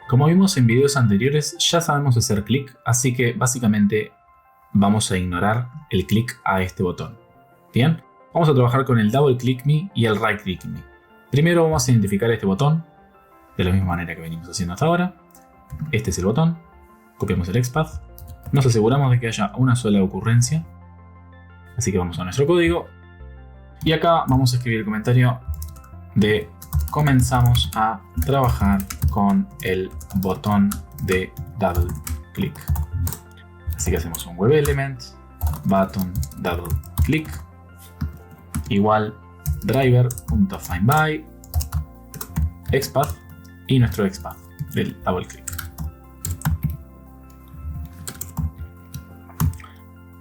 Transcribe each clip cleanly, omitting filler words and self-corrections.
Como vimos en videos anteriores, ya sabemos hacer clic, así que básicamente vamos a ignorar el clic a este botón. Bien, vamos a trabajar con el double click me y el right click me. Primero vamos a identificar este botón de la misma manera que venimos haciendo hasta ahora. Este es el botón, copiamos el XPath, nos aseguramos de que haya una sola ocurrencia, así que vamos a nuestro código y acá vamos a escribir el comentario de comenzamos a trabajar con el botón de double click. Así que hacemos un web element button double click igual driver.findBy XPath y nuestro XPath del double click.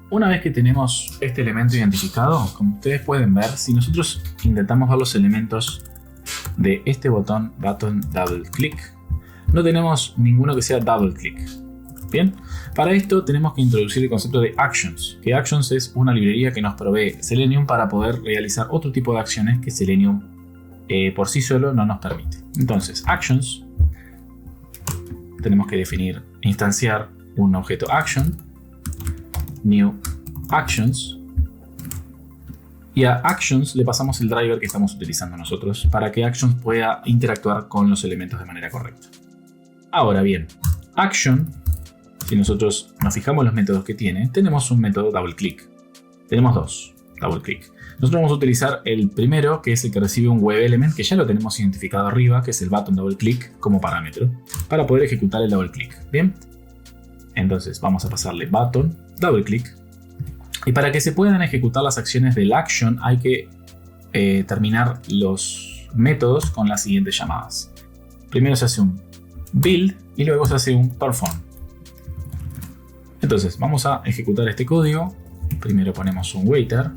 Una vez que tenemos este elemento identificado, como ustedes pueden ver, si nosotros intentamos ver los elementos de este botón double click, no tenemos ninguno que sea double click. Bien, para esto tenemos que introducir el concepto de actions, que actions es una librería que nos provee Selenium para poder realizar otro tipo de acciones que Selenium por sí solo no nos permite. Entonces, actions, tenemos que definir, instanciar un objeto action, new actions, y a actions le pasamos el driver que estamos utilizando nosotros para que actions pueda interactuar con los elementos de manera correcta. Ahora bien, action, si nosotros nos fijamos en los métodos que tiene, tenemos un método double click. Tenemos dos, double click. Nosotros vamos a utilizar el primero, que es el que recibe un web element, que ya lo tenemos identificado arriba, que es el button double click como parámetro, para poder ejecutar el double click. Bien, entonces vamos a pasarle button double click. Y para que se puedan ejecutar las acciones del action hay que terminar los métodos con las siguientes llamadas. Primero se hace un build y luego se hace un perform. Entonces vamos a ejecutar este código. Primero ponemos un waiter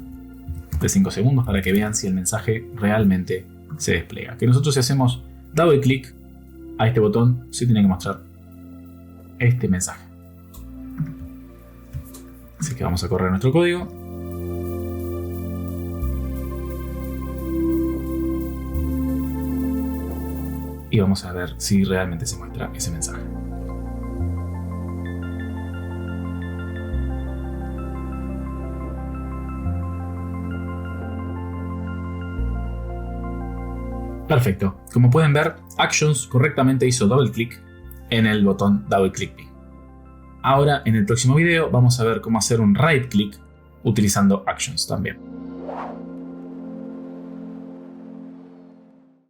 de 5 segundos para que vean si el mensaje realmente se despliega. Que nosotros si hacemos double click a este botón se tiene que mostrar este mensaje. Así que vamos a correr nuestro código. Y vamos a ver si realmente se muestra ese mensaje. Perfecto. Como pueden ver, Actions correctamente hizo doble clic en el botón double click me. Ahora, en el próximo video, vamos a ver cómo hacer un right click utilizando Actions también.